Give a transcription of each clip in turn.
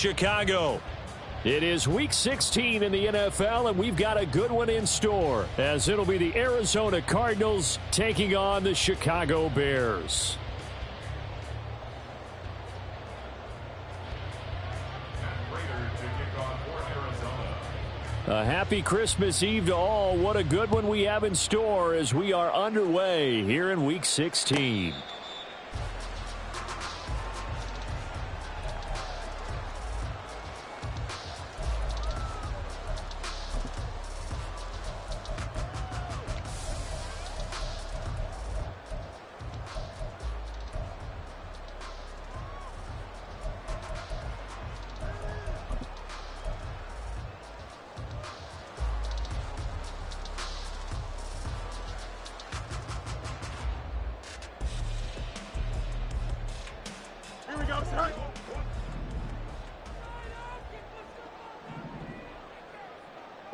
Chicago. It is Week 16 in the NFL, and we've got a good one in store, as it'll be the Arizona Cardinals taking on the Chicago Bears. A happy Christmas Eve to all. What a good one we have in store as we are underway here in Week 16.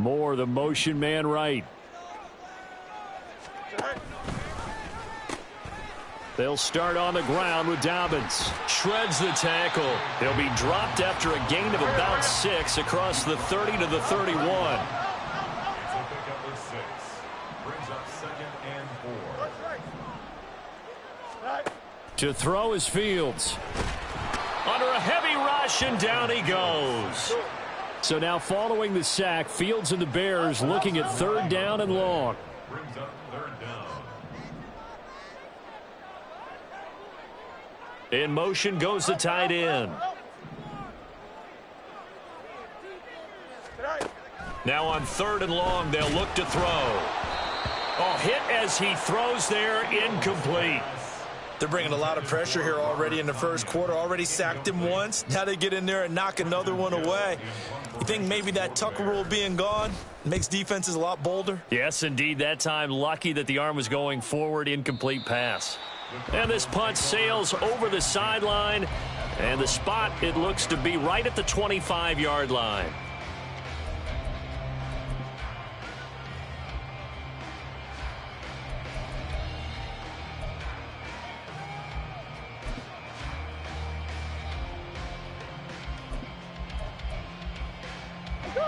Moore, the motion man right. They'll start on the ground with Dobbins. Shreds the tackle. He'll be dropped after a gain of about 6 across the 30 to the 31. To throw is Fields. Under a heavy rush, and down he goes. So now following the sack, Fields and the Bears looking at 3rd down and long. Brings up 3rd down. In motion goes the tight end. Now on 3rd and long, they'll look to throw. Oh, hit as he throws there, incomplete. They're bringing a lot of pressure here already in the first quarter. Already sacked him once. Now they get in there and knock another one away. You think maybe that Tucker rule being gone makes defenses a lot bolder? Yes, indeed. That time, lucky that the arm was going forward. Incomplete pass. And this punt sails over the sideline. And the spot, it looks to be right at the 25-yard line.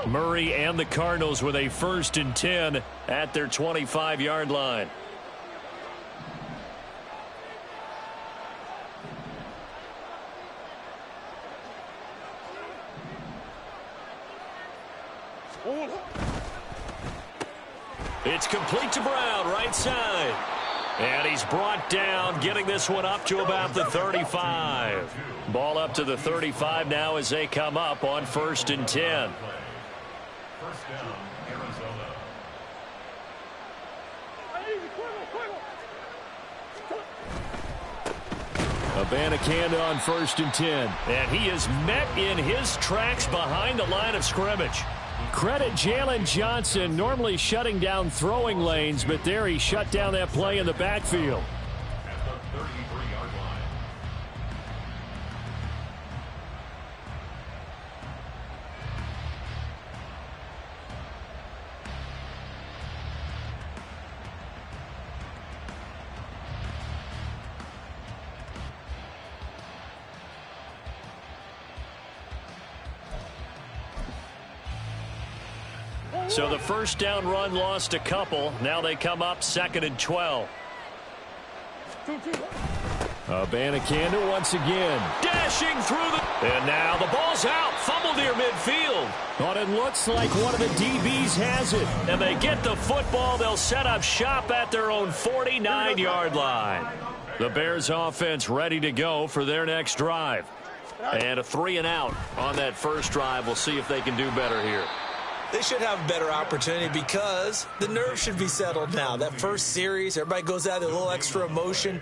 Murray and the Cardinals with a 1st and 10 at their 25-yard line. It's complete to Brown, right side. And he's brought down, getting this one up to about the 35. Ball up to the 35 now as they come up on 1st and 10. First down, Arizona. Abanikanda on 1st and 10. And he is met in his tracks behind the line of scrimmage. Credit Jalen Johnson, normally shutting down throwing lanes, but there he shut down that play in the backfield. At the 33-yard line. So the 1st down run lost a couple. Now they come up 2nd and 12. Abanikanda once again. Dashing through the... And now the ball's out. Fumble near midfield. But it looks like one of the DBs has it. And they get the football. They'll set up shop at their own 49-yard line. The Bears offense ready to go for their next drive. And a 3 and out on that first drive. We'll see if they can do better here. They should have a better opportunity because the nerves should be settled now. That first series, everybody goes out with a little extra emotion.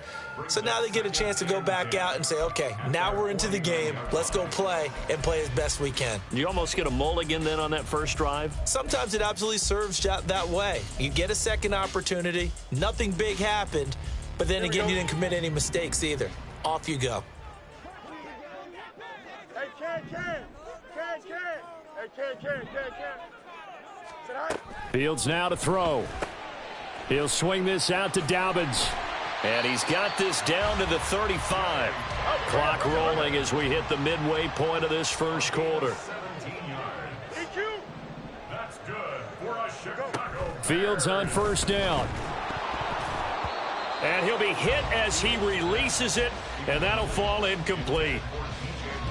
So now they get a chance to go back out and say, okay, now we're into the game. Let's go play and play as best we can. You almost get a mulligan then on that first drive? Sometimes it absolutely serves that way. You get a second opportunity. Nothing big happened. But then again, you didn't commit any mistakes either. Off you go. Hey, Ken. Fields now to throw. He'll swing this out to Dobbins. And he's got this down to the 35. Clock rolling as we hit the midway point of this first quarter. 17 yards. That's good for a Chicago. Fields on first down. And he'll be hit as he releases it, and that'll fall incomplete.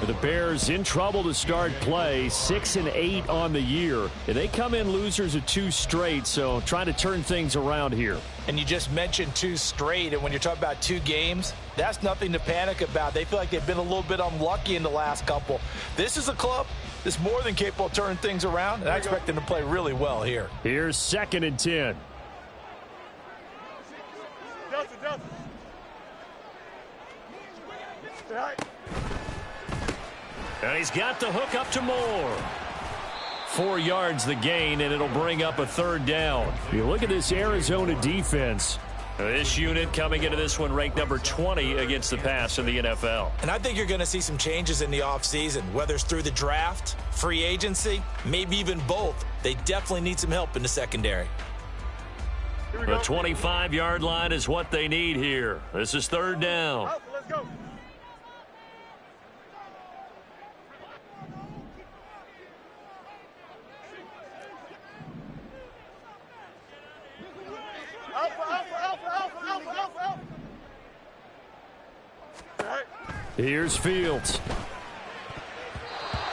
The Bears in trouble to start play, 6-8 on the year. And they come in losers of 2 straight, so trying to turn things around here. And you just mentioned 2 straight, and when you're talking about 2 games, that's nothing to panic about. They feel like they've been a little bit unlucky in the last couple. This is a club that's more than capable of turning things around, and I expect them to play really well here. Here's 2nd and 10. And he's got the hook up to Moore. 4 yards the gain, and it'll bring up a 3rd down. You look at this Arizona defense. This unit coming into this one ranked number 20 against the pass in the NFL. And I think you're going to see some changes in the offseason, whether it's through the draft, free agency, maybe even both. They definitely need some help in the secondary. The 25-yard line is what they need here. This is 3rd down. Let's go. Here's Fields.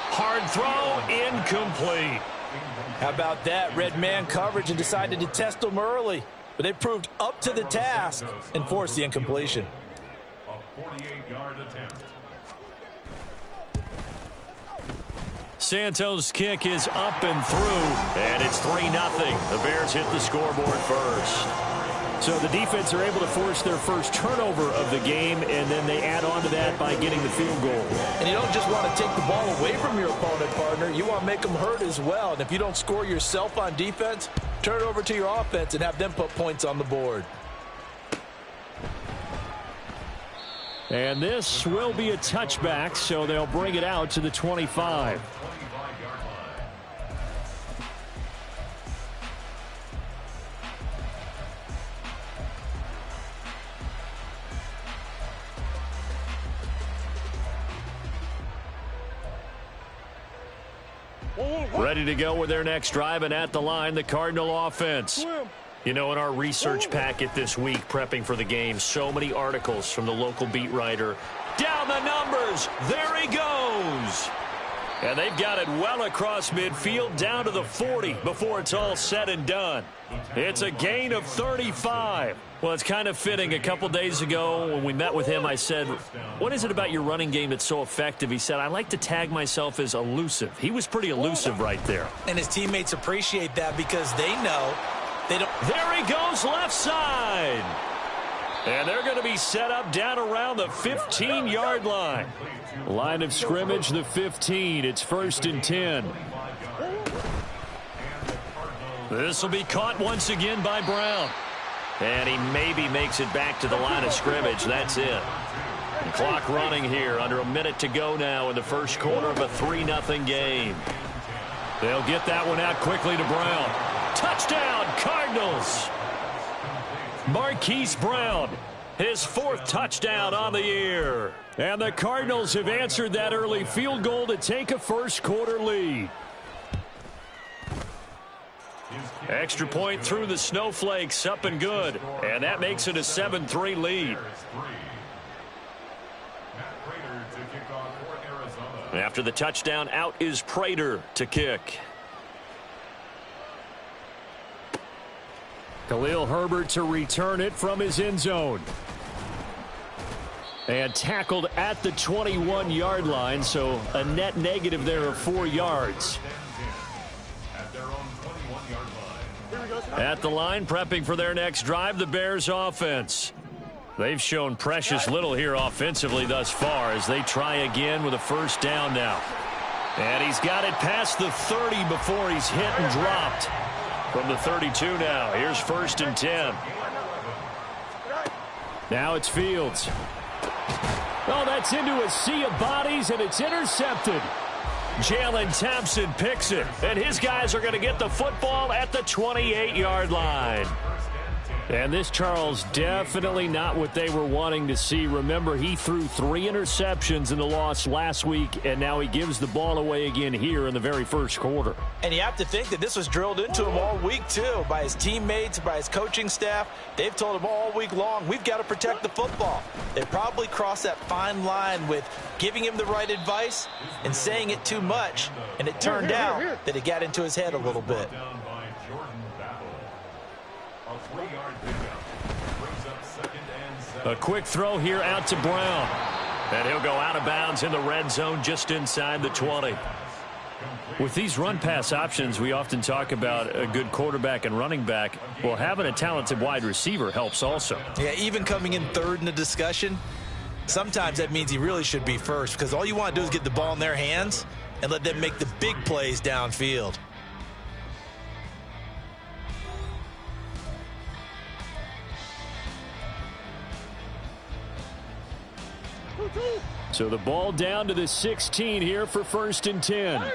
Hard throw, incomplete. How about that? Red man coverage and decided to test them early. But they proved up to the task and forced the incompletion. A 48-yard attempt. Santos' kick is up and through, and it's 3-0. The Bears hit the scoreboard first. So the defense are able to force their first turnover of the game, and then they add on to that by getting the field goal. And you don't just want to take the ball away from your opponent, partner. You want to make them hurt as well. And if you don't score yourself on defense, turn it over to your offense and have them put points on the board. And this will be a touchback, so they'll bring it out to the 25. Ready to go with their next drive, and at the line, the Cardinal offense. You know, in our research packet this week, prepping for the game, so many articles from the local beat writer. Down the numbers. There he goes. And they've got it well across midfield, down to the 40 before it's all said and done. It's a gain of 35. Well, it's kind of fitting. A couple days ago when we met with him, I said, what is it about your running game that's so effective? He said, I like to tag myself as elusive. He was pretty elusive right there. And his teammates appreciate that because they know they don't. There he goes, left side. And they're going to be set up down around the 15-yard line. Line of scrimmage, the 15. It's 1st and 10. This will be caught once again by Brown. And he maybe makes it back to the line of scrimmage. That's it. The clock running here. Under a minute to go now in the first quarter of a 3-0 game. They'll get that one out quickly to Brown. Touchdown, Cardinals. Marquise Brown, his 4th touchdown on the year. And the Cardinals have answered that early field goal to take a first quarter lead. Extra point through the snowflakes, up and good. And that makes it a 7-3 lead. After the touchdown, out is Prater to kick. Khalil Herbert to return it from his end zone. And tackled at the 21-yard line, so a net negative there of 4 yards. At the line, prepping for their next drive, the Bears offense. They've shown precious little here offensively thus far as they try again with a first down now. And he's got it past the 30 before he's hit and dropped. From the 32 now, here's 1st and 10. Now it's Fields. Oh, that's into a sea of bodies, and it's intercepted. Jalen Thompson picks it, and his guys are going to get the football at the 28-yard line. And this, Charles, definitely not what they were wanting to see. Remember, he threw 3 interceptions in the loss last week, and now he gives the ball away again here in the very first quarter. And you have to think that this was drilled into him all week, too, by his teammates, by his coaching staff. They've told him all week long, we've got to protect the football. They probably crossed that fine line with giving him the right advice and saying it too much, and it turned out that it got into his head a little bit. A quick throw here out to Brown. And he'll go out of bounds in the red zone just inside the 20. With these run-pass options, we often talk about a good quarterback and running back. Well, having a talented wide receiver helps also. Yeah, even coming in third in the discussion, sometimes that means he really should be first, because all you want to do is get the ball in their hands and let them make the big plays downfield. So the ball down to the 16 here for 1st and 10.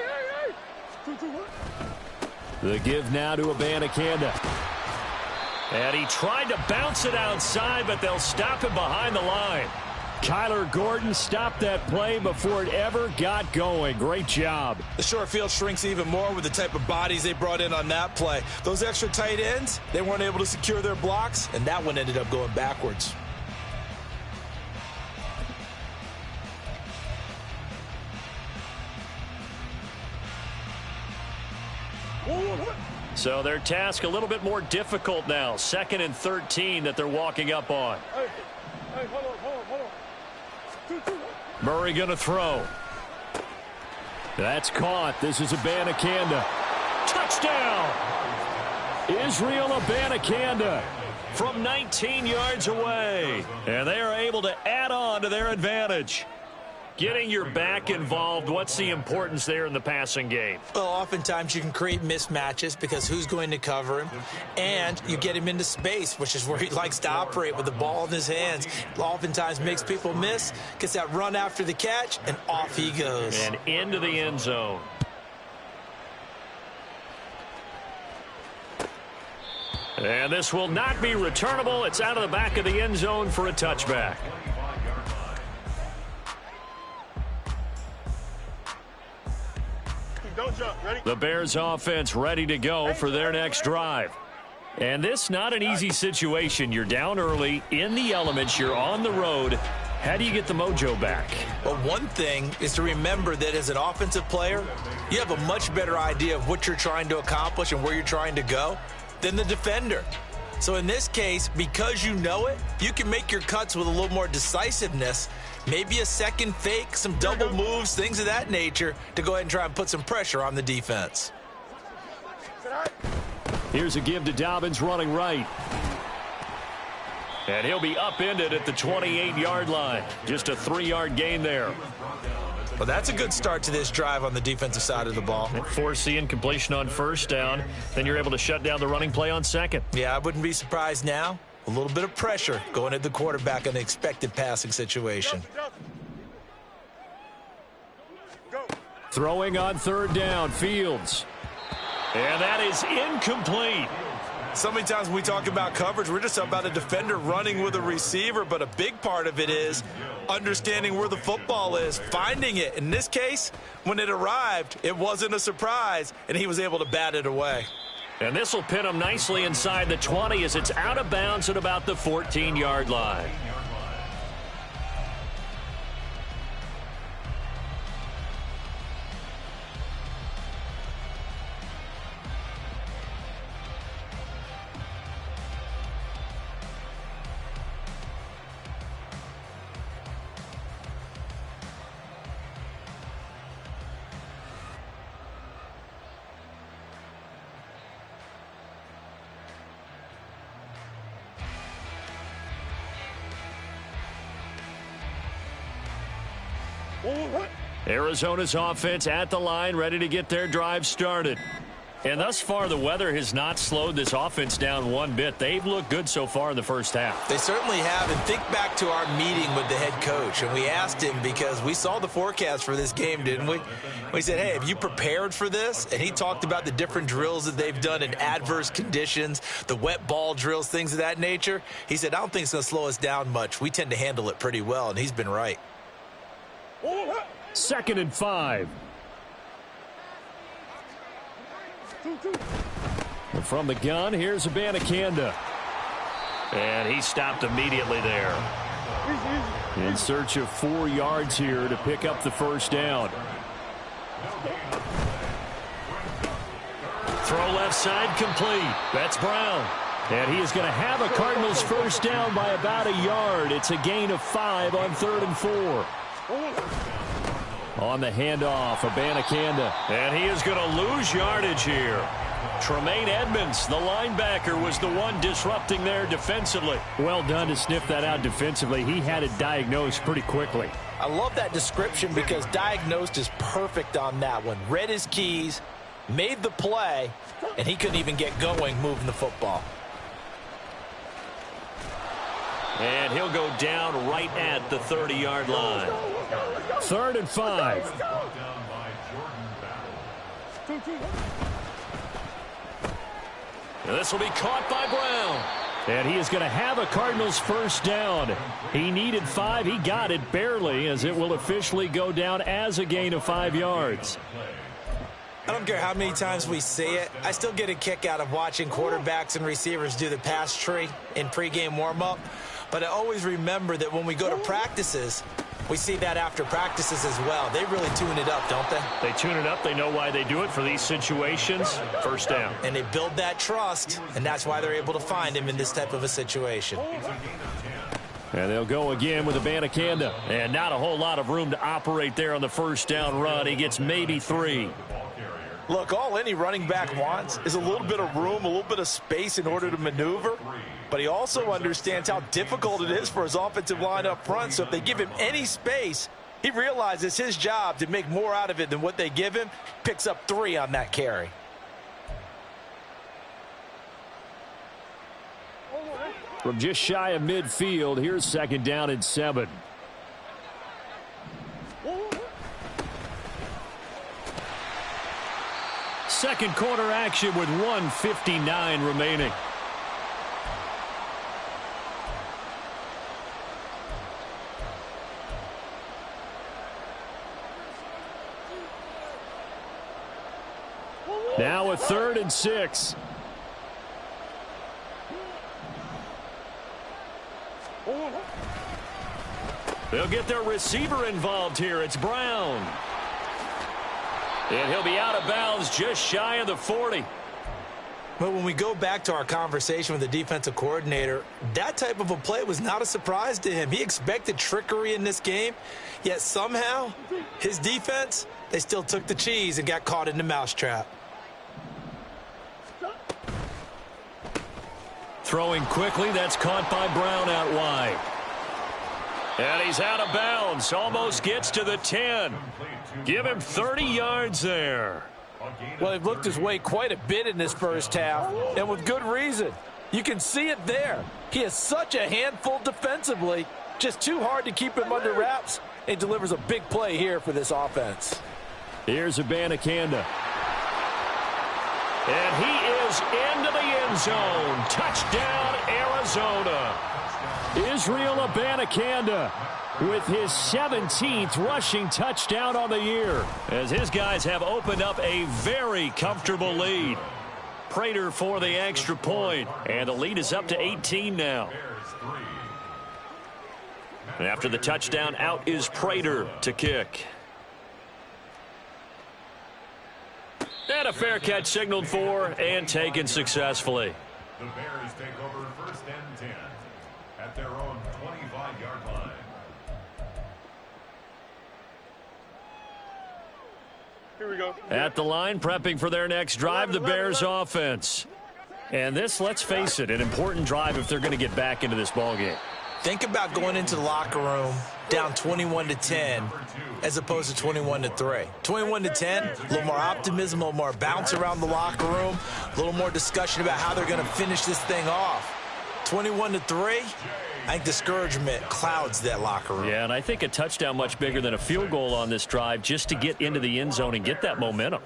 The give now to Abanikanda. And he tried to bounce it outside, but they'll stop him behind the line. Kyler Gordon stopped that play before it ever got going. Great job. The short field shrinks even more with the type of bodies they brought in on that play. Those extra tight ends, they weren't able to secure their blocks, and that one ended up going backwards. So their task a little bit more difficult now. 2nd and 13 that they're walking up on. Murray going to throw. That's caught. This is Abanikanda. Touchdown! Israel Abanikanda from 19 yards away. And they are able to add on to their advantage. Getting your back involved, what's the importance there in the passing game? Well, oftentimes you can create mismatches because who's going to cover him, and you get him into space, which is where he likes to operate with the ball in his hands. Oftentimes makes people miss, gets that run after the catch, and off he goes. And into the end zone. And this will not be returnable. It's out of the back of the end zone for a touchback. The Bears offense ready to go for their next drive. And this not an easy situation. You're down early, in the elements, you're on the road. How do you get the mojo back? Well, one thing is to remember that as an offensive player, you have a much better idea of what you're trying to accomplish and where you're trying to go than the defender. So in this case, because you know it, you can make your cuts with a little more decisiveness. Maybe a second fake, some double moves, things of that nature to go ahead and try and put some pressure on the defense. Here's a give to Dobbins running right. And he'll be upended at the 28-yard line. Just a 3-yard gain there. Well, that's a good start to this drive on the defensive side of the ball. Force the incompletion on 1st down. Then you're able to shut down the running play on 2nd. Yeah, I wouldn't be surprised now. A little bit of pressure going at the quarterback in an expected passing situation. Throwing on 3rd down, Fields. And that is incomplete. So many times when we talk about coverage, we're just about a defender running with a receiver, but a big part of it is understanding where the football is, finding it. In this case, when it arrived, it wasn't a surprise, and he was able to bat it away. And this will pin him nicely inside the 20 as it's out of bounds at about the 14-yard line. Arizona's offense at the line, ready to get their drive started. And thus far, the weather has not slowed this offense down one bit. They've looked good so far in the first half. They certainly have. And think back to our meeting with the head coach. And we asked him, because we saw the forecast for this game, didn't we? We said, hey, have you prepared for this? And he talked about the different drills that they've done in adverse conditions, the wet ball drills, things of that nature. He said, I don't think it's going to slow us down much. We tend to handle it pretty well, and he's been right. 2nd and 5. And from the gun, here's Abanikanda. And he stopped immediately there. In search of 4 yards here to pick up the first down. Throw left side complete. That's Brown. And he is going to have a Cardinals first down by about a yard. It's a gain of 5 on 3rd and 4. On the handoff, Abanikanda. And he is going to lose yardage here. Tremaine Edmonds, the linebacker, was the one disrupting there defensively. Well done to sniff that out defensively. He had it diagnosed pretty quickly. I love that description because diagnosed is perfect on that one. Read his keys, made the play, and he couldn't even get going moving the football. And he'll go down right at the 30-yard line. 3rd and 5. And this will be caught by Brown. And he is going to have a Cardinals first down. He needed 5. He got it barely, as it will officially go down as a gain of 5 yards. I don't care how many times we see it. I still get a kick out of watching quarterbacks and receivers do the pass tree in pregame warm-up. But I always remember that when we go to practices, we see that after practices as well. They really tune it up, don't they? They tune it up. They know why they do it for these situations. First down. And they build that trust, and that's why they're able to find him in this type of a situation. And they'll go again with Abanikanda. And not a whole lot of room to operate there on the first down run. He gets maybe 3. Look, all any running back wants is a little bit of room, a little bit of space in order to maneuver. But he also understands how difficult it is for his offensive line up front. So if they give him any space, he realizes his job to make more out of it than what they give him. Picks up 3 on that carry. From just shy of midfield, here's 2nd down and 7. Second quarter action with 1:59 remaining. Now a 3rd and 6. They'll get their receiver involved here. It's Brown. And he'll be out of bounds just shy of the 40. But when we go back to our conversation with the defensive coordinator, that type of a play was not a surprise to him. He expected trickery in this game, yet somehow his defense, they still took the cheese and got caught in the mousetrap. Throwing quickly, that's caught by Brown out wide. And he's out of bounds, almost gets to the 10. Give him 30 yards there. Well, they've looked his way quite a bit in this first half, and with good reason. You can see it there. He is such a handful defensively, just too hard to keep him under wraps, and delivers a big play here for this offense. Here's Abanikanda. And he is into the end zone. Touchdown, Arizona. Israel Abanikanda with his 17th rushing touchdown on the year, as his guys have opened up a very comfortable lead. Prater for the extra point, and the lead is up to 18 now. And after the touchdown, out is Prater to kick. And a fair catch signaled for and taken successfully. The Bears take over 1st and 10 at their own 25-yard line. Here we go. At the line, prepping for their next drive, the Bears offense. And this, let's face it, an important drive if they're going to get back into this ballgame. Think about going into the locker room down 21-10 as opposed to 21-3. 21-10, a little more optimism, a little more bounce around the locker room, a little more discussion about how they're going to finish this thing off. 21-3, I think discouragement clouds that locker room. Yeah, and I think a touchdown much bigger than a field goal on this drive just to get into the end zone and get that momentum.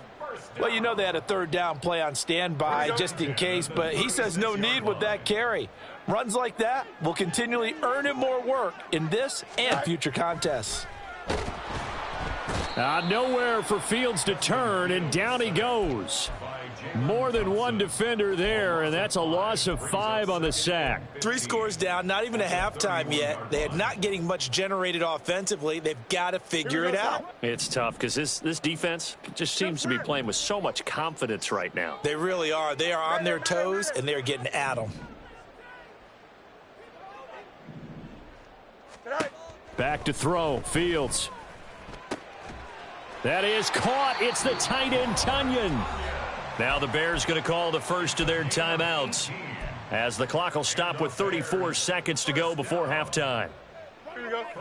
Well, you know they had a third down play on standby just in case, but he says no need with that carry. Runs like that will continually earn him more work in this and future contests. Nowhere for Fields to turn, and down he goes. More than one defender there, and that's a loss of 5 on the sack. 3 scores down, not even a halftime yet. They are not getting much generated offensively. They've got to figure it out. It's tough because this defense just seems to be playing with so much confidence right now. They really are. They are on their toes, and they're getting at them. Back to throw, Fields. That is caught. It's the tight end, Tunyon. Now the Bears going to call the first of their timeouts as the clock will stop with 34 seconds to go before halftime.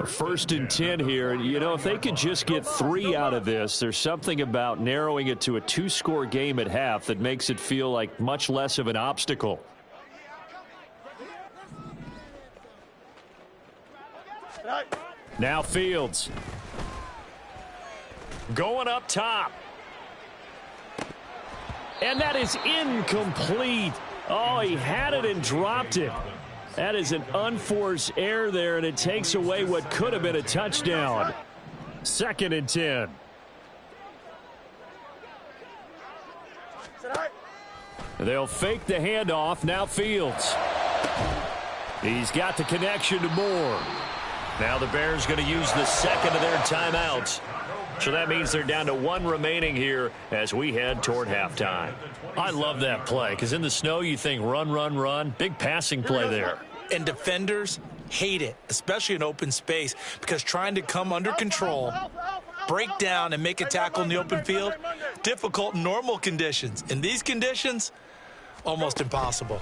First and 10 here. You know, if they could just get 3 out of this, there's something about narrowing it to a 2-score game at half that makes it feel like much less of an obstacle. Now Fields. Going up top. And that is incomplete. Oh, he had it and dropped it. That is an unforced error there, and it takes away what could have been a touchdown. 2nd and 10. They'll fake the handoff. Now Fields. He's got the connection to Moore. Now the Bears going to use the second of their timeouts. So that means they're down to 1 remaining here as we head toward halftime. I love that play because in the snow you think run, run, run. Big passing play there. And defenders hate it, especially in open space, because trying to come under control, break down, and make a tackle in the open field, difficult in normal conditions. In these conditions, almost impossible.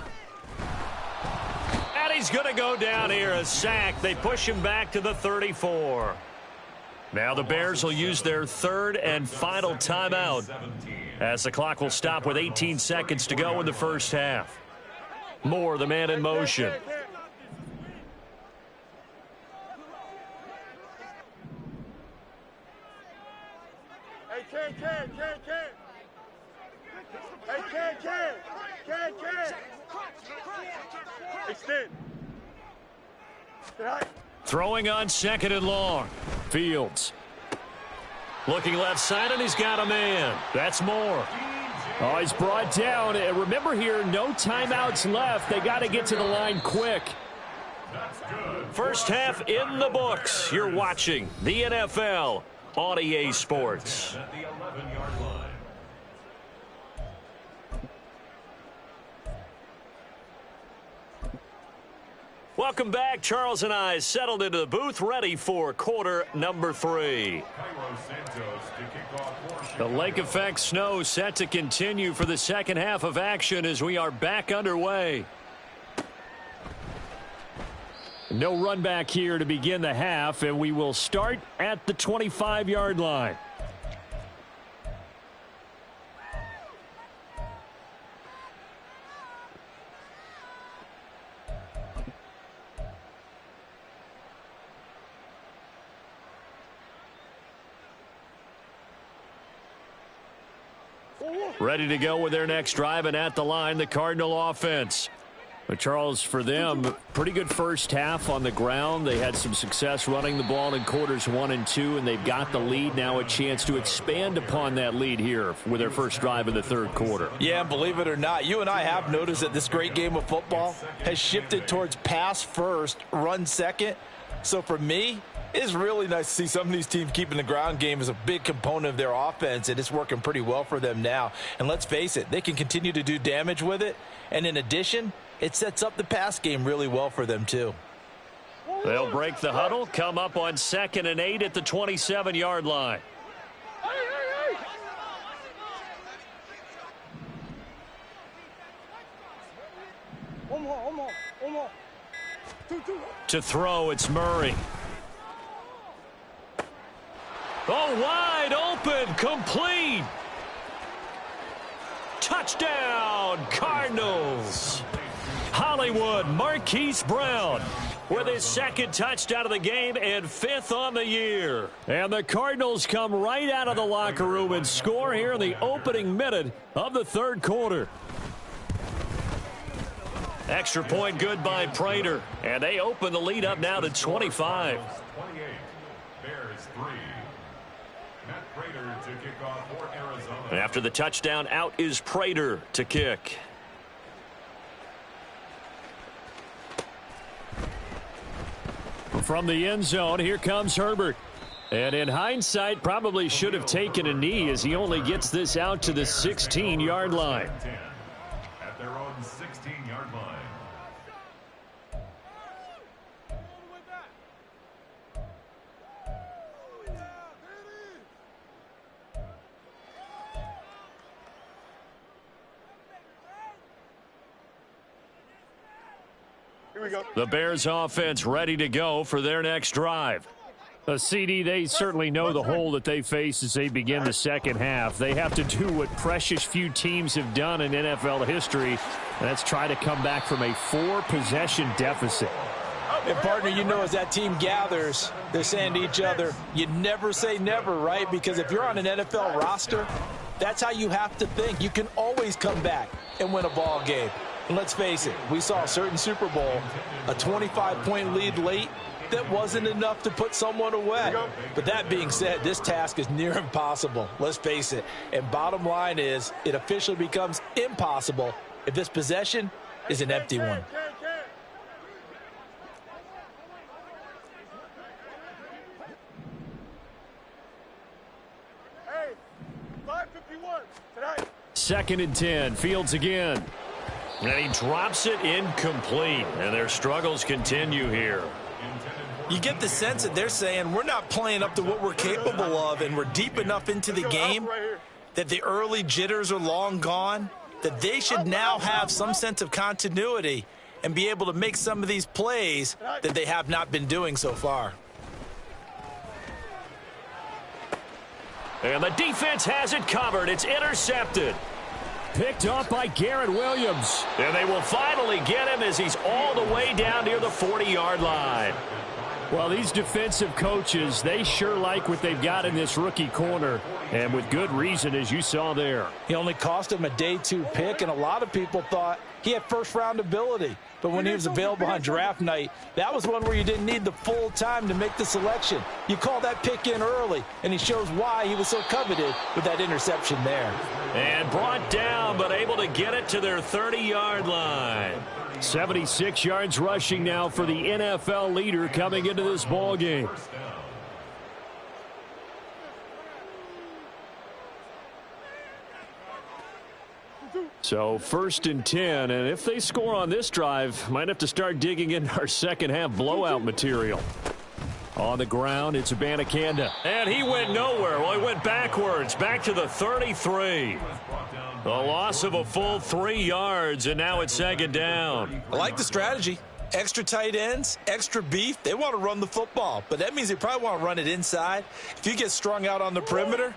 And he's going to go down here, a sack. They push him back to the 34. Now the Bears will use their 3rd and final timeout as the clock will stop with 18 seconds to go in the first half. Moore, the man in motion. Extend. Throwing on 2nd and long. Fields. Looking left side, and he's got a man. That's Moore. Oh, he's brought down. And remember here, no timeouts left. They got to get to the line quick. First half in the books. You're watching the NFL on EA Sports. At the 11-yard line. Welcome back. Charles and I settled into the booth, ready for quarter number 3. The lake effect snow set to continue for the second half of action as we are back underway. No run back here to begin the half, and we will start at the 25-yard line. Ready to go with their next drive, and at the line, the Cardinal offense. But Charles, for them, pretty good first half on the ground. They had some success running the ball in quarters 1 and 2, and they've got the lead now, a chance to expand upon that lead here with their first drive in the 3rd quarter. Yeah, believe it or not, you and I have noticed that this great game of football has shifted towards pass first, run second. So for me, it's really nice to see some of these teams keeping the ground game as a big component of their offense, and it's working pretty well for them now. And let's face it, they can continue to do damage with it. And in addition, it sets up the pass game really well for them too. They'll break the huddle, come up on 2nd and 8 at the 27-yard line. To throw, it's Murray. Oh, wide open, complete. Touchdown, Cardinals. Hollywood, Marquise Brown with his second touchdown of the game and 5th on the year. And the Cardinals come right out of the locker room and score here in the opening minute of the third quarter. Extra point good by Prater. And they open the lead up now to 25. 28. Bears 3. Matt Prater to kick off for Arizona. After the touchdown, out is Prater to kick. From the end zone, here comes Herbert. And in hindsight, probably should have taken a knee as he only gets this out to the 16-yard line. At their own 16-yard line. Here we go. The Bears offense ready to go for their next drive. A CD, they certainly know the hole that they face as they begin the second half. They have to do what precious few teams have done in NFL history. That's try to come back from a 4-possession deficit. And, partner, you know, as that team gathers, they're saying to each other, you never say never, right? Because if you're on an NFL roster, that's how you have to think. You can always come back and win a ball game. And let's face it, we saw a certain Super Bowl, a 25-point lead late. That wasn't enough to put someone away. But that being said, this task is near impossible. Let's face it. And bottom line is, it officially becomes impossible if this possession is an empty one. Hey, 5:51 tonight. 2nd and 10, Fields again. And he drops it incomplete. And their struggles continue here. You get the sense that they're saying we're not playing up to what we're capable of, and we're deep enough into the game that the early jitters are long gone, that they should now have some sense of continuity and be able to make some of these plays that they have not been doing so far. And the defense has it covered. It's intercepted. Picked up by Garrett Williams. And they will finally get him as he's all the way down near the 40-yard line. Well, these defensive coaches, they sure like what they've got in this rookie corner, and with good reason, as you saw there. He only cost him a day 2 pick, and a lot of people thought he had first-round ability. But when he was available on draft night, that was one where you didn't need the full time to make the selection. You call that pick in early, and he shows why he was so coveted with that interception there. And brought down, but able to get it to their 30-yard line. 76 yards rushing now for the NFL leader coming into this ball game. So 1st and 10, and if they score on this drive, might have to start digging into our second half blowout material. On the ground, it's Abanikanda. And he went nowhere. Well, he went backwards, back to the 33. A loss of a full 3 yards, and now it's 2nd down. I like the strategy. Extra tight ends, extra beef. They want to run the football, but that means they probably want to run it inside. If you get strung out on the perimeter,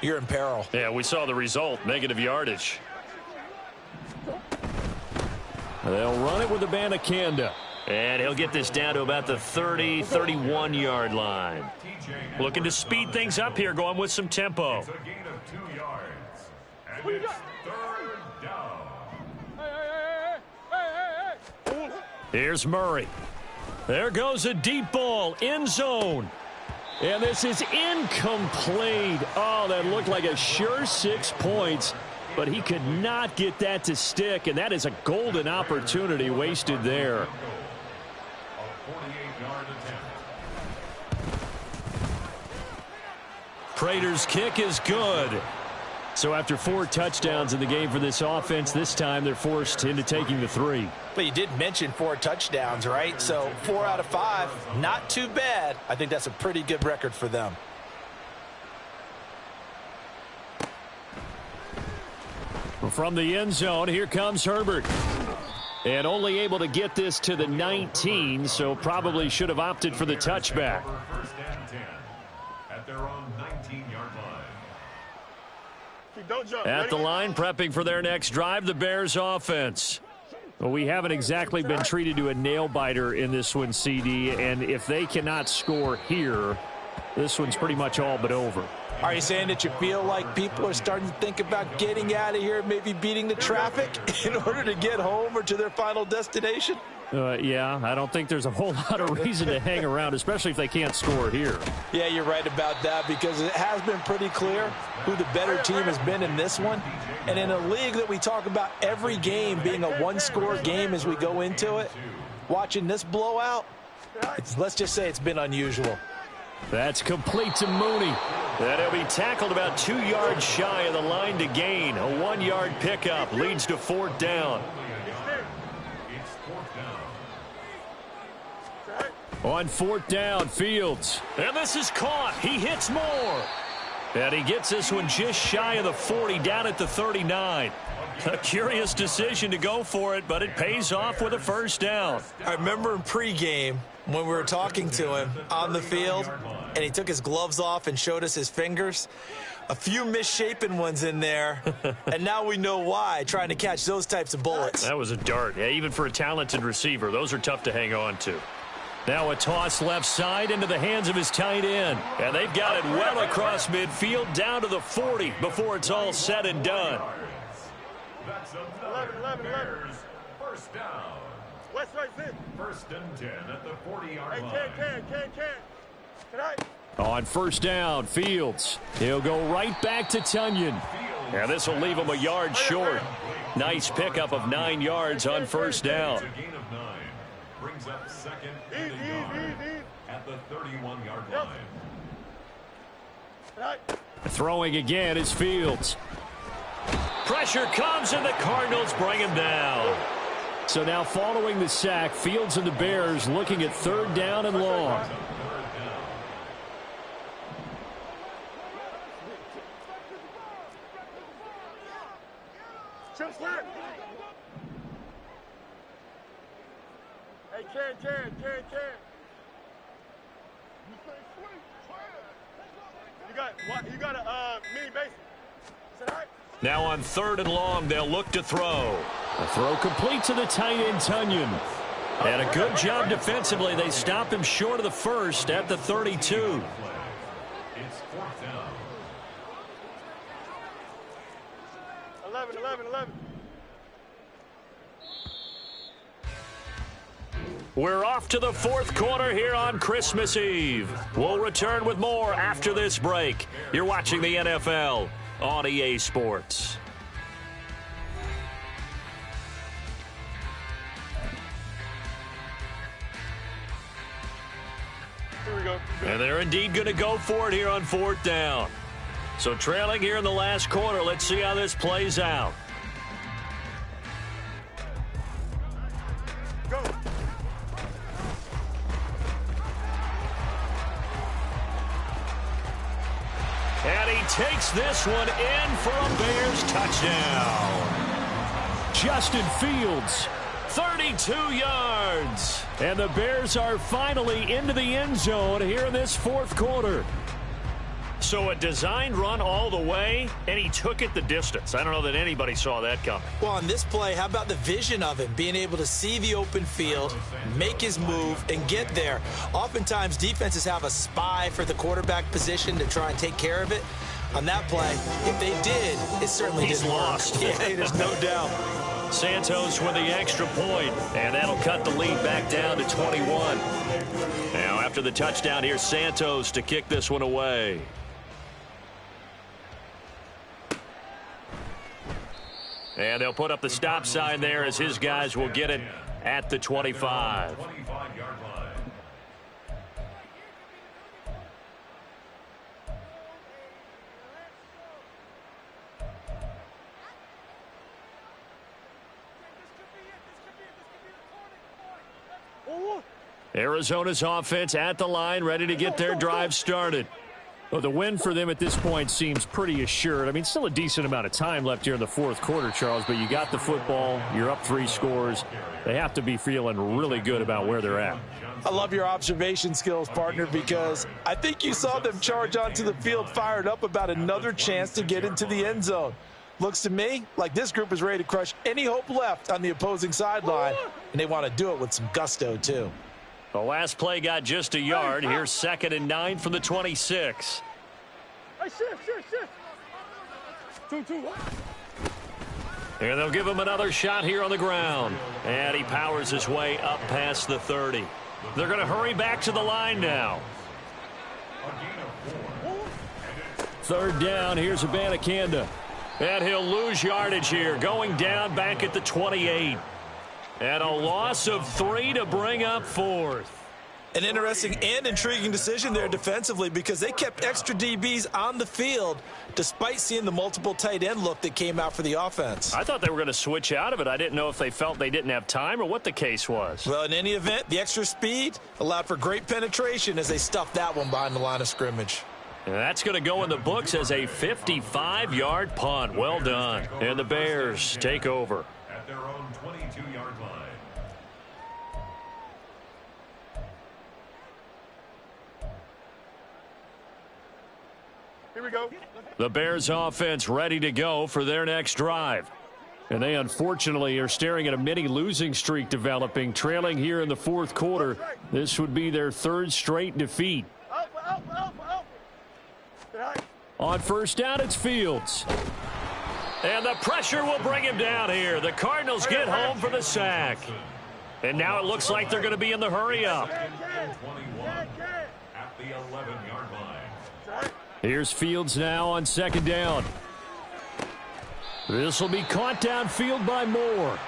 you're in peril. Yeah, we saw the result, negative yardage. They'll run it with Abanikanda. And he'll get this down to about the 30, 31-yard line. Looking to speed things up here, going with some tempo. It's a gain of 2 yards. And it's 3rd down. Here's Murray. There goes a deep ball, end zone. And this is incomplete. Oh, that looked like a sure 6 points. But he could not get that to stick, and that is a golden opportunity wasted there. 48-yard attempt. Prater's kick is good. So after 4 touchdowns in the game for this offense, this time they're forced into taking the 3. But you did mention 4 touchdowns, right? So 4 out of 5, not too bad. I think that's a pretty good record for them. From the end zone, here comes Herbert. And only able to get this to the 19, so probably should have opted for the touchback. First and 10 at their own 19-yard line. Don't jump. At the line, prepping for their next drive, the Bears offense. Well, we haven't exactly been treated to a nail-biter in this one, CD, and if they cannot score here, this one's pretty much all but over. Are you saying that you feel like people are starting to think about getting out of here, maybe beating the traffic in order to get home or to their final destination? Yeah, I don't think there's a whole lot of reason to hang around, especially if they can't score here. Yeah, you're right about that, because it has been pretty clear who the better team has been in this one. And in a league that we talk about every game being a one-score game as we go into it, watching this blowout, let's just say it's been unusual. That's complete to Mooney. And he'll be tackled about 2 yards shy of the line to gain. A 1-yard pickup leads to 4th down. It's 4th down. On 4th down, Fields. And this is caught. He hits more. And he gets this one just shy of the 40, down at the 39. A curious decision to go for it, but it pays off with a 1st down. I remember in pregame when we were talking to him on the field, and he took his gloves off and showed us his fingers. A few misshapen ones in there, and now we know why, trying to catch those types of bullets. That was a dart. Yeah, even for a talented receiver, those are tough to hang on to. Now a toss left side into the hands of his tight end. And they've got it well across midfield down to the 40 before it's all said and done. That's another Bears 1st down. West right in. 1st and 10 at the 40-yard line. Can. Tonight. On 1st down, Fields. He'll go right back to Tunyon. And this will leave him a yard short. Nice pickup of 9 yards on 1st down. It's a gain of 9. Brings up 2nd and a yard at the 31-yard line. Tonight. Throwing again is Fields. Pressure comes, and the Cardinals bring him down. So now following the sack, Fields and the Bears looking at 3rd down and long. Hey, can. You got a mini base. Tonight. Now on 3rd and long, they'll look to throw. A throw complete to the tight end, Tunyon. And a good job defensively. They stop him short of the 1st at the 32. It's 4th down. 11. We're off to the 4th quarter here on Christmas Eve. We'll return with more after this break. You're watching the NFL on EA Sports. Here we go. And they're indeed going to go for it here on 4th down. So trailing here in the last quarter, let's see how this plays out. Go. And he takes this one in for a Bears touchdown. Justin Fields, 32 yards. And the Bears are finally into the end zone here in this 4th quarter. So a designed run all the way, and he took it the distance. I don't know that anybody saw that coming. Well, on this play, how about the vision of him, being able to see the open field, make his move, and get there. Oftentimes, defenses have a spy for the quarterback position to try and take care of it. On that play, if they did, it certainly didn't work. Lost. Yeah, there's no doubt. Santos with the extra point, and that'll cut the lead back down to 21. Now, after the touchdown, here's Santos to kick this one away. And they'll put up the stop sign there as his guys will get it at the 25. 25-yard line. Arizona's offense at the line, ready to get their drive started. Well, the win for them at this point seems pretty assured. I mean, still a decent amount of time left here in the fourth quarter, Charles, but you got the football. You're up 3 scores. They have to be feeling really good about where they're at. I love your observation skills, partner, because I think you saw them charge onto the field fired up about another chance to get into the end zone. Looks to me like this group is ready to crush any hope left on the opposing sideline, and they want to do it with some gusto, too. The last play got just a yard. Here's 2nd and 9 from the 26. Hey, shift. 2-2. And they'll give him another shot here on the ground. And he powers his way up past the 30. They're going to hurry back to the line now. 3rd down. Here's Abanikanda. And he'll lose yardage here. Going down back at the 28. And a loss of 3 to bring up 4th. An interesting and intriguing decision there defensively because they kept extra DBs on the field despite seeing the multiple tight end look that came out for the offense. I thought they were going to switch out of it. I didn't know if they felt they didn't have time or what the case was. Well, in any event, the extra speed allowed for great penetration as they stuffed that one behind the line of scrimmage. And that's going to go in the books as a 55-yard punt. Well done. And the Bears take over. At their own 22-yard line. Here we go. The Bears offense ready to go for their next drive. And they unfortunately are staring at a mini losing streak developing, trailing here in the fourth quarter. This would be their 3rd straight defeat. On 1st down, it's Fields. And the pressure will bring him down here. The Cardinals get home for the sack. And now it looks like they're going to be in the hurry up. 21 at the 11-yard line. Here's Fields now on 2nd down. This will be caught downfield by Moore.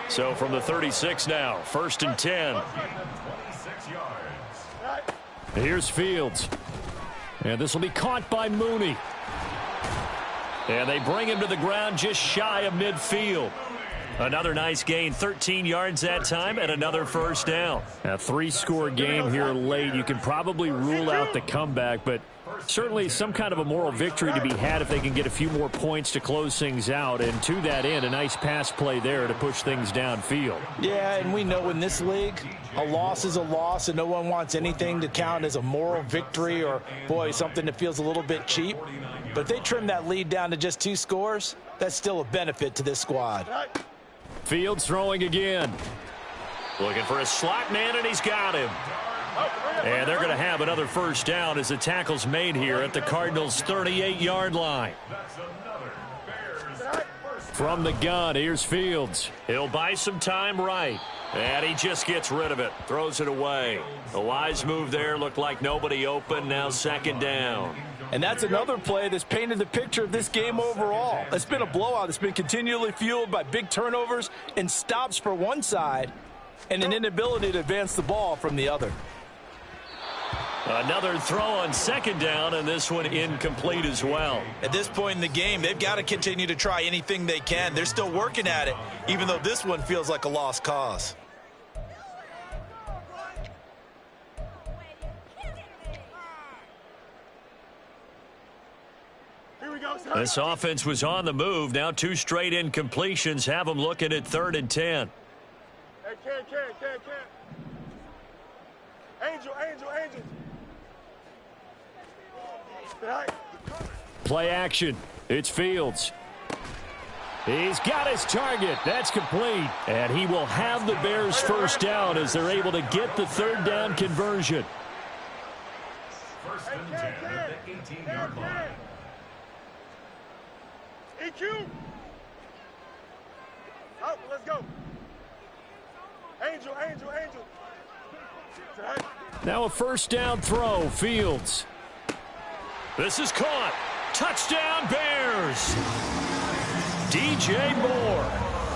So from the 36 now, 1st and 10. 26 yards. Here's Fields. And this will be caught by Mooney. And they bring him to the ground just shy of midfield. Another nice gain, 13 yards that time, and another 1st down. A 3-score game here late. You can probably rule out the comeback, but certainly some kind of a moral victory to be had if they can get a few more points to close things out. And to that end, a nice pass play there to push things downfield. Yeah, and we know in this league, a loss is a loss, and no one wants anything to count as a moral victory or, boy, something that feels a little bit cheap. But if they trim that lead down to just 2 scores, that's still a benefit to this squad. Fields throwing again. Looking for a slot man, and he's got him. And they're going to have another 1st down as the tackle's made here at the Cardinals' 38-yard line. From the gun, here's Fields. He'll buy some time right. And he just gets rid of it. Throws it away. The wise move there. Looked like nobody open. Now 2nd down. And that's another play that's painted the picture of this game overall. It's been a blowout. It's been continually fueled by big turnovers and stops for one side and an inability to advance the ball from the other. Another throw on 2nd down, and this one incomplete as well. At this point in the game, they've got to continue to try anything they can. They're still working at it, even though this one feels like a lost cause. This offense was on the move. Now 2 straight incompletions have them looking at 3rd and 10. Hey, Can. Angel. Play action. It's Fields. He's got his target. That's complete. And he will have the Bears' 1st down as they're able to get the 3rd down conversion. 1st and 10 at the 18-yard line. EQ. Up, let's go. Angel. Now a 1st down throw. Fields. This is caught. Touchdown Bears. DJ Moore.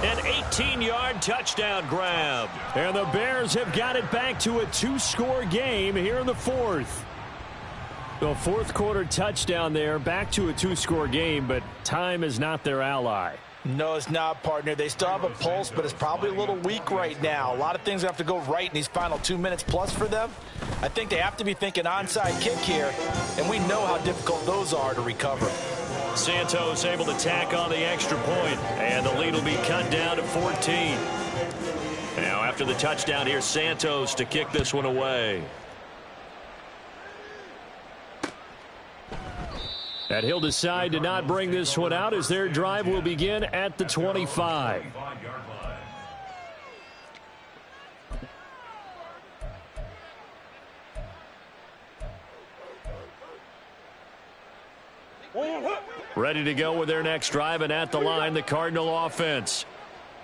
An 18-yard touchdown grab. And the Bears have got it back to a 2-score game here in the 4th. The 4th quarter touchdown there, back to a 2-score game, but time is not their ally. No, it's not, partner. They still have a pulse, but it's probably a little weak right now. A lot of things have to go right in these final 2 minutes plus for them. I think they have to be thinking onside kick here, and we know how difficult those are to recover. Santos able to tack on the extra point, and the lead will be cut down to 14. Now after the touchdown here, Santos to kick this one away. And he'll decide to not bring this one out as their drive will begin at the 25. Ready to go with their next drive, and at the line, the Cardinal offense.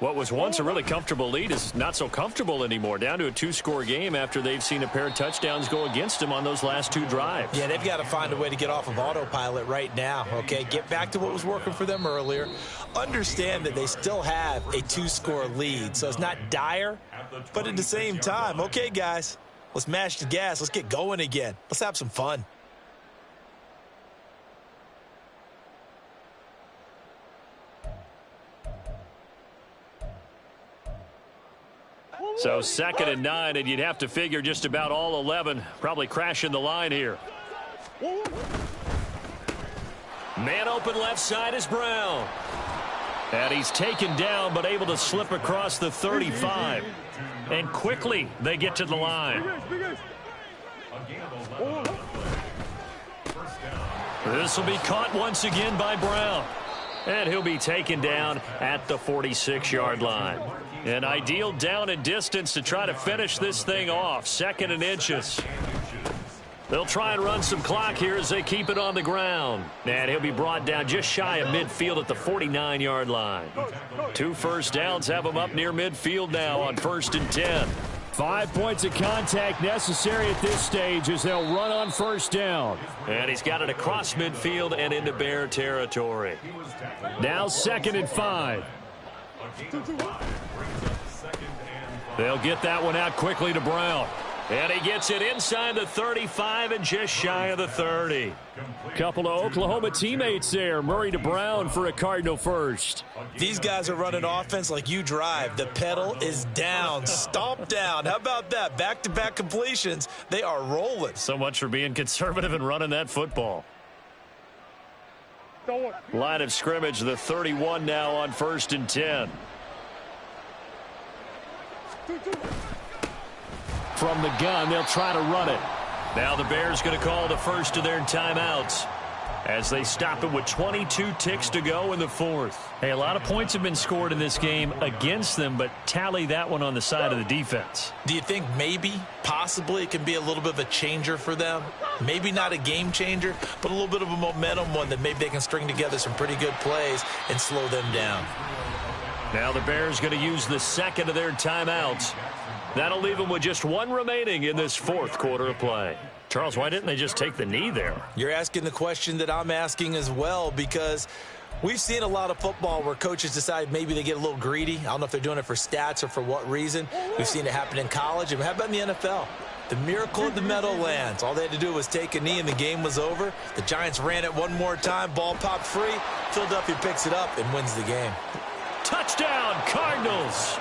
What was once a really comfortable lead is not so comfortable anymore. Down to a 2-score game after they've seen a pair of touchdowns go against them on those last 2 drives. Yeah, they've got to find a way to get off of autopilot right now, okay? Get back to what was working for them earlier. Understand that they still have a 2-score lead, so it's not dire, but at the same time, okay, guys, let's mash the gas. Let's get going again. Let's have some fun. So 2nd and 9, and you'd have to figure just about all 11 probably crashing the line here. Man open left side is Brown. And he's taken down but able to slip across the 35. And quickly they get to the line. This will be caught once again by Brown. And he'll be taken down at the 46-yard line. An ideal down and distance to try to finish this thing off. 2nd and inches. They'll try and run some clock here as they keep it on the ground. And he'll be brought down just shy of midfield at the 49-yard line. 2 first downs have him up near midfield now on 1st and 10. 5 points of contact necessary at this stage as they'll run on 1st down. And he's got it across midfield and into Bear territory. Now 2nd and 5. They'll get that one out quickly to Brown. And he gets it inside the 35 and just shy of the 30. Couple of Oklahoma teammates there. Murray to Brown for a Cardinal first. These guys are running offense like you drive. The pedal is down, stomp down. How about that? Back-to-back completions. They are rolling. So much for being conservative and running that football. Line of scrimmage, the 31 now on 1st and 10. From the gun, they'll try to run it. Now the Bears going to call the first of their timeouts as they stop it with 22 ticks to go in the 4th. Hey, a lot of points have been scored in this game against them, but tally that one on the side of the defense. Do you think maybe, possibly, it can be a little bit of a changer for them? Maybe not a game changer, but a little bit of a momentum one that maybe they can string together some pretty good plays and slow them down. Now the Bears going to use the 2nd of their timeouts. That'll leave them with just 1 remaining in this 4th quarter of play. Charles, why didn't they just take the knee there? You're asking the question that I'm asking as well, because we've seen a lot of football where coaches decide maybe they get a little greedy. I don't know if they're doing it for stats or for what reason. We've seen it happen in college, and how about in the NFL? The miracle of the Meadowlands. All they had to do was take a knee, and the game was over. The Giants ran it one more time. Ball popped free. Philadelphia picks it up and wins the game. Touchdown, Cardinals.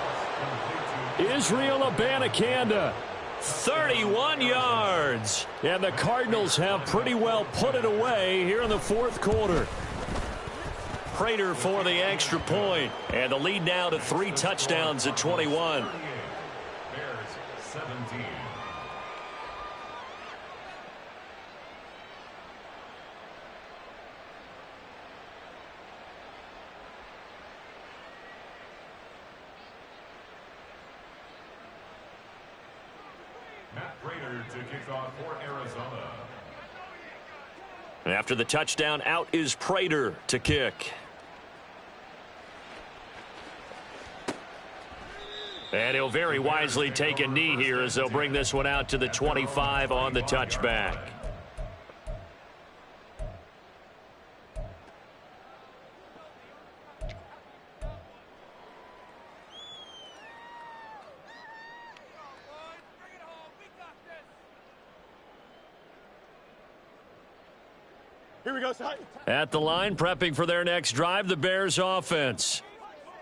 Israel Abanikanda, 31 yards. And the Cardinals have pretty well put it away here in the 4th quarter. Prater for the extra point. And the lead now to 3 touchdowns at 21. Bears 17. Matt Prater to kick off for Arizona. And after the touchdown, out is Prater to kick. And he'll very wisely take a knee here as they'll bring this one out to the 25 on the touchback. Here we go, Ty. At the line, prepping for their next drive, the Bears offense.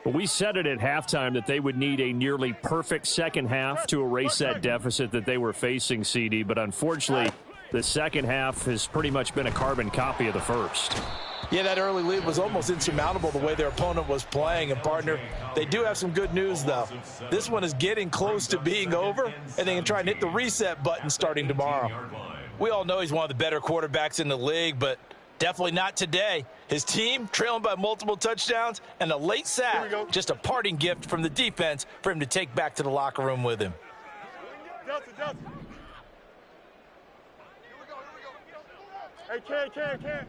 But we said it at halftime that they would need a nearly perfect second half to erase that deficit that they were facing, CD. But unfortunately, the second half has pretty much been a carbon copy of the first. Yeah, that early lead was almost insurmountable the way their opponent was playing. And, partner, they do have some good news, though. This one is getting close to being over, and they can try and hit the reset button starting tomorrow. We all know he's one of the better quarterbacks in the league, but definitely not today. His team trailing by multiple touchdowns and a late sack, just a parting gift from the defense for him to take back to the locker room with him. Delta. Hey, Ken.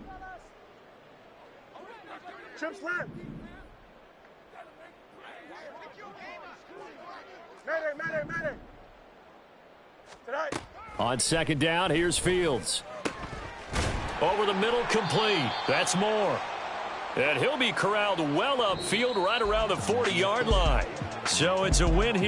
Trip slam. Mayday. Tonight. On second down, here's Fields. Over the middle, complete. That's Moore. And he'll be corralled well upfield right around the 40-yard line. So it's a win here.